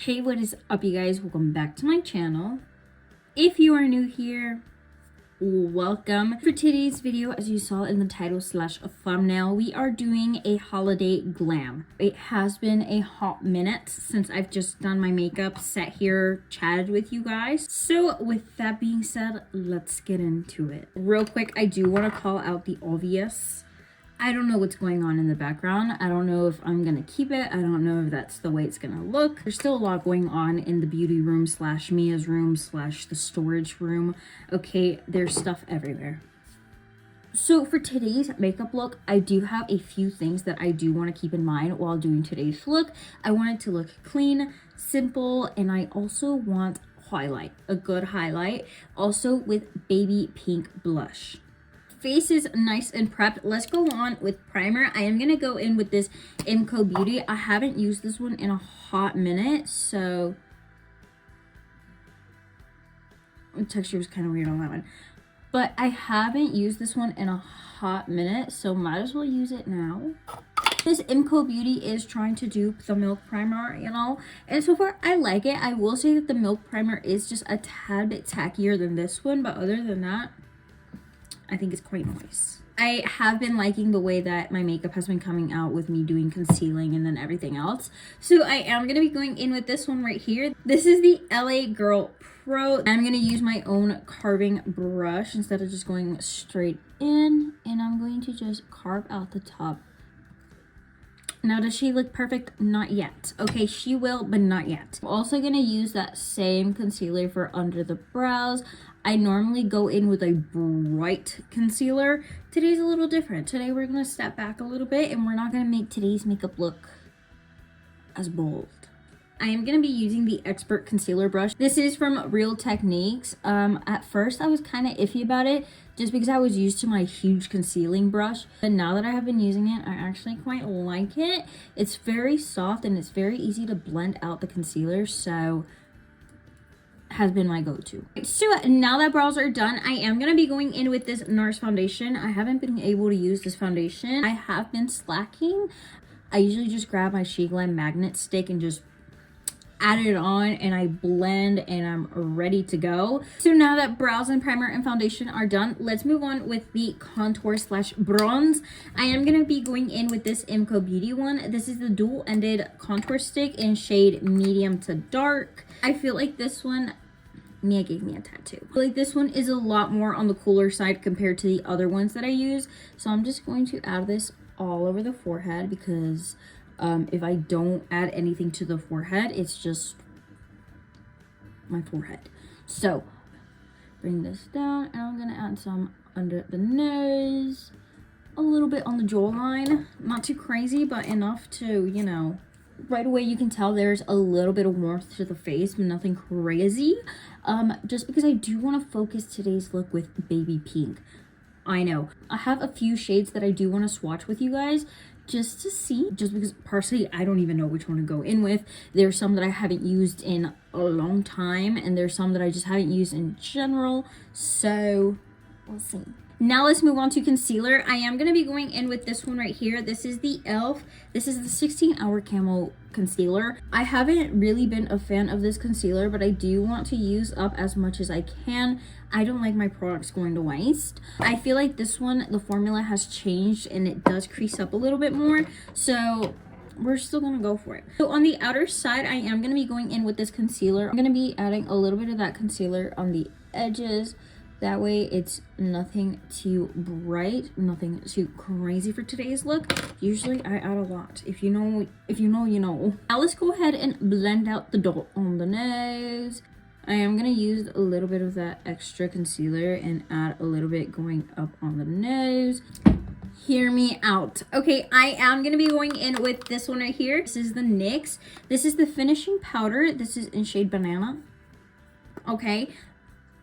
Hey, what is up, you guys? Welcome back to my channel. If you are new here, welcome. For today's video, as you saw in the title slash thumbnail, we are doing a holiday glam. It has been a hot minute since I've just done my makeup, sat here, chatted with you guys. So with that being said, let's get into it. Real quick, I do want to call out the obvious. I don't know what's going on in the background. I don't know if I'm gonna keep it. I don't know if that's the way it's gonna look. There's still a lot going on in the beauty room slash Mia's room slash the storage room. Okay, there's stuff everywhere. So for today's makeup look, I do have a few things that I do want to keep in mind while doing today's look. I want it to look clean, simple, and I also want highlight, a good highlight, also with baby pink blush. Face is nice and prepped. Let's go on with primer. I am gonna go in with this Imco Beauty. I haven't used this one in a hot minute, so the texture was kind of weird on that one, but I haven't used this one in a hot minute, so might as well use it now. This Imco Beauty is trying to dupe the Milk Primer, you know, and so far I like it. I will say that the Milk Primer is just a tad bit tackier than this one, but other than that, I think it's quite nice. I have been liking the way that my makeup has been coming out with me doing concealing and then everything else. So I am going to be going in with this one right here. This is the LA Girl Pro. I'm going to use my own carving brush instead of just going straight in. And I'm going to just carve out the top. Now, does she look perfect? Not yet. Okay, she will, but not yet. I'm also going to use that same concealer for under the brows. I normally go in with a bright concealer. Today's a little different. Today we're going to step back a little bit and we're not going to make today's makeup look as bold. I am going to be using the Expert Concealer Brush. This is from Real Techniques. At first I was kind of iffy about it just because I was used to my huge concealing brush. But now that I have been using it, I actually quite like it. It's very soft and it's very easy to blend out the concealer, so has been my go-to. So now that brows are done, I am going to be going in with this NARS foundation. I haven't been able to use this foundation. I have been slacking. I usually just grab my GLAM magnet stick and just add it on and I blend and I'm ready to go. So now that brows and primer and foundation are done, let's move on with the contour slash bronze. I am going to be going in with this Imco Beauty one. This is the dual-ended contour stick in shade medium to dark. I feel like this one, Mia gave me a tattoo. I feel like this one is a lot more on the cooler side compared to the other ones that I use. So I'm just going to add this all over the forehead because if I don't add anything to the forehead, it's just my forehead. So bring this down and I'm gonna add some under the nose, a little bit on the jawline, not too crazy, but enough to, you know, right away you can tell there's a little bit of warmth to the face, but nothing crazy. Just because I do want to focus today's look with baby pink. I know I have a few shades that I do want to swatch with you guys just to see, just because personally I don't even know which one to go in with. There's some that I haven't used in a long time and there's some that I just haven't used in general, so we'll see. Now let's move on to concealer. I am going to be going in with this one right here. This is the e.l.f. This is the 16-hour camo concealer. I haven't really been a fan of this concealer, but I do want to use up as much as I can. I don't like my products going to waste. I feel like this one, the formula has changed and it does crease up a little bit more, so we're still gonna go for it. So on the outer side, I am gonna be going in with this concealer. I'm gonna be adding a little bit of that concealer on the edges. That way it's nothing too bright, nothing too crazy for today's look. Usually I add a lot. If you know, you know. Now let's go ahead and blend out the dot on the nose. I am going to use a little bit of that extra concealer and add a little bit going up on the nose. Hear me out. Okay, I am going to be going in with this one right here. This is the NYX. This is the finishing powder. This is in shade Banana. Okay.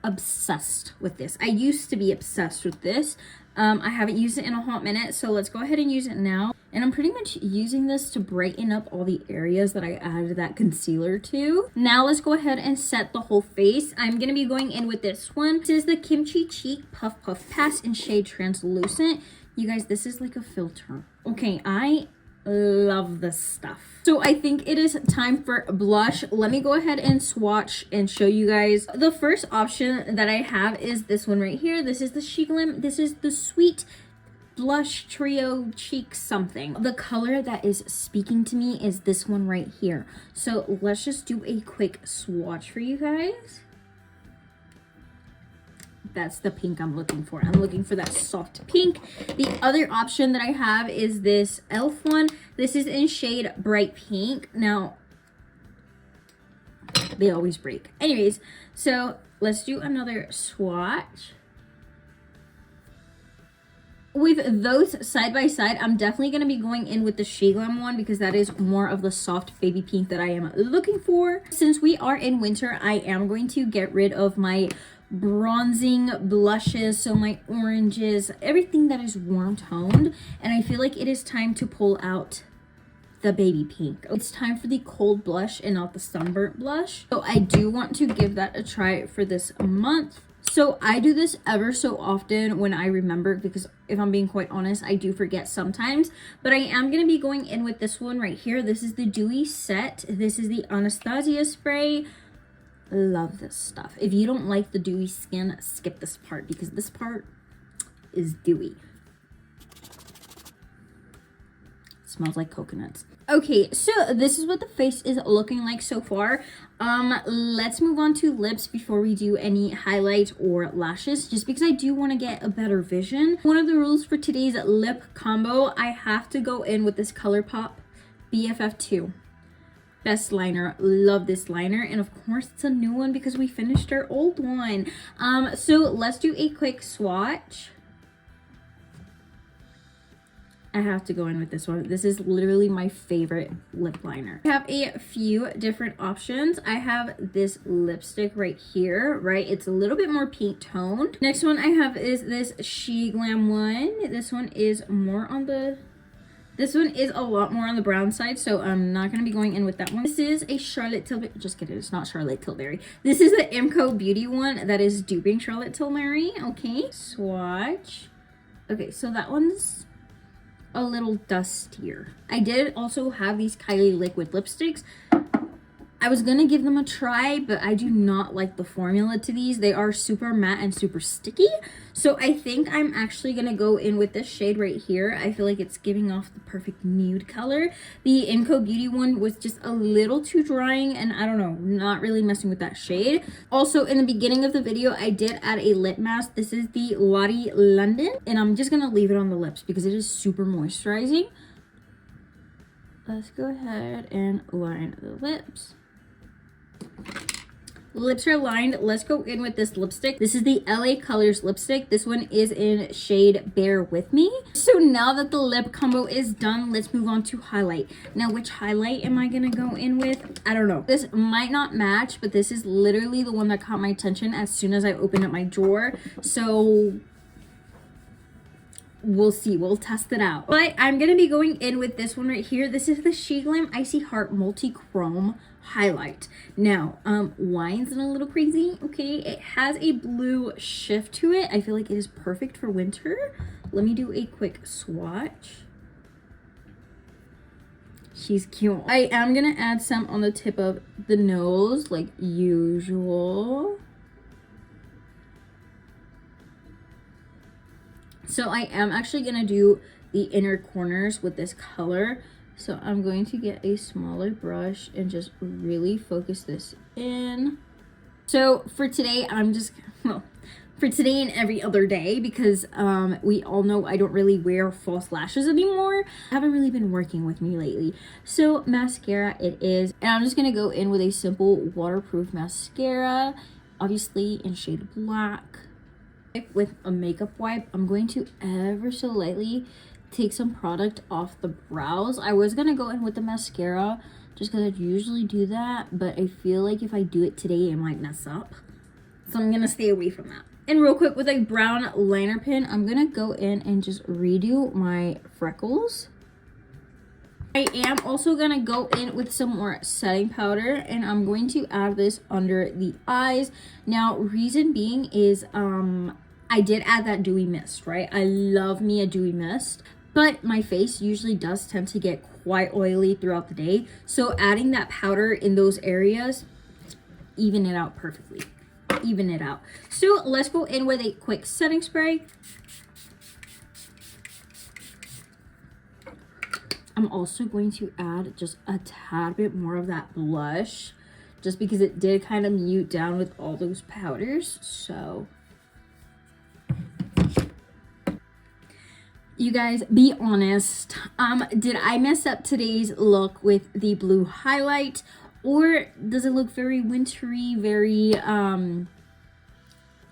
Obsessed with this. I used to be obsessed with this. I haven't used it in a hot minute, so let's go ahead and use it now. And I'm pretty much using this to brighten up all the areas that I added that concealer to. Now let's go ahead and set the whole face. I'm gonna be going in with this one. This is the Kimchi Cheek Puff Puff Pass in shade Translucent. You guys, this is like a filter. Okay, I Love this stuff. So I think it is time for blush. Let me go ahead and swatch and show you guys. The first option that I have is this one right here. This is the GLAM. This is the Sweet Blush Trio Cheek something. The color that is speaking to me is this one right here. So let's just do a quick swatch for you guys. That's the pink I'm looking for. I'm looking for that soft pink. The other option that I have is this e.l.f. one. This is in shade Bright Pink. Now, they always break. Anyways, so let's do another swatch. With those side by side, I'm definitely going to be going in with the GLAM one because that is more of the soft baby pink that I am looking for. Since we are in winter, I am going to get rid of my bronzing blushes, so my oranges, everything that is warm toned, and I feel like it is time to pull out the baby pink. It's time for the cold blush and not the sunburnt blush. So I do want to give that a try for this month. So I do this ever so often when I remember, because if I'm being quite honest, I do forget sometimes. But I am going to be going in with this one right here. This is the Dewy Set. This is the Anastasia spray. Love this stuff. If you don't like the dewy skin, skip this part because this part is dewy. It smells like coconuts. Okay, so this is what the face is looking like so far. Let's move on to lips before we do any highlight or lashes, just because I do want to get a better vision. One of the rules for today's lip combo, I have to go in with this ColourPop BFF2. Best liner. Love this liner, and of course it's a new one because we finished our old one. So let's do a quick swatch. I have to go in with this one. This is literally my favorite lip liner. I have a few different options. I have this lipstick right here, right? It's a little bit more pink toned. Next one I have is this GLAM one. This one is more on the This one is a lot more on the brown side, so I'm not going to be going in with that one. This is a Charlotte Tilbury. Just kidding, it's not Charlotte Tilbury. This is the IMCO Beauty one that is duping Charlotte Tilbury. Okay, swatch. Okay, so that one's a little dustier. I did also have these Kylie liquid lipsticks. I was gonna give them a try, but I do not like the formula to these. They are super matte and super sticky. So I think I'm actually gonna go in with this shade right here. I feel like it's giving off the perfect nude color. The IMCO Beauty one was just a little too drying, and I don't know, not really messing with that shade. Also, in the beginning of the video, I did add a lip mask. This is the Lottie London, and I'm just gonna leave it on the lips because it is super moisturizing. Let's go ahead and line the lips. Lips are lined. Let's go in with this lipstick. This is the LA Colors lipstick. This one is in shade Bear With Me. So now that the lip combo is done, let's move on to highlight. Now, which highlight am I gonna go in with? I don't know. This might not match, but this is literally the one that caught my attention as soon as I opened up my drawer. So we'll see. We'll test it out. But I'm gonna be going in with this one right here. This is the GLAM Icy Heart Multi-Chrome highlight. Now, wine's a little crazy. Okay, it has a blue shift to it. I feel like it is perfect for winter. Let me do a quick swatch. She's cute. I am gonna add some on the tip of the nose like usual. So I am actually gonna do the inner corners with this color. So I'm going to get a smaller brush and just really focus this in. So for today, for today and every other day, because we all know I don't really wear false lashes anymore. Haven't really been working with me lately. So mascara it is. And I'm just gonna go in with a simple waterproof mascara, obviously in shade black. With a makeup wipe, I'm going to ever so lightly take some product off the brows. I was gonna go in with the mascara just because I usually do that, but I feel like if I do it today, it might mess up. So I'm gonna stay away from that. And real quick, with a brown liner pen, I'm gonna go in and just redo my freckles. I am also gonna go in with some more setting powder, and I'm going to add this under the eyes. Now, reason being is I did add that dewy mist, right? I love me a dewy mist, but my face usually does tend to get quite oily throughout the day. So adding that powder in those areas, even it out perfectly. Even it out. So let's go in with a quick setting spray. I'm also going to add just a tad bit more of that blush, just because it did kind of mute down with all those powders. So you guys, be honest. Did I mess up today's look with the blue highlight, or does it look very wintry, very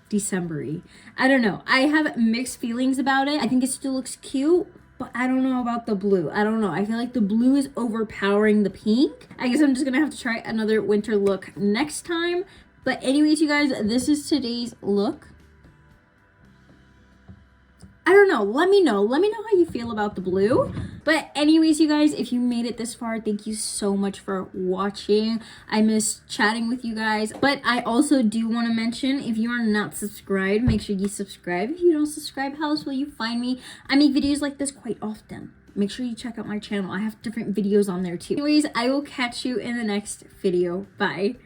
December-y? I don't know. I have mixed feelings about it. I think it still looks cute, but I don't know about the blue. I don't know. I feel like the blue is overpowering the pink. I guess I'm just gonna have to try another winter look next time. But anyways, you guys, this is today's look. I don't know. Let me know. Let me know how you feel about the blue. But anyways, you guys, if you made it this far, thank you so much for watching. I miss chatting with you guys. But I also do want to mention, if you are not subscribed, make sure you subscribe. If you don't subscribe, how else will you find me? I make videos like this quite often. Make sure you check out my channel. I have different videos on there too. Anyways, I will catch you in the next video. Bye.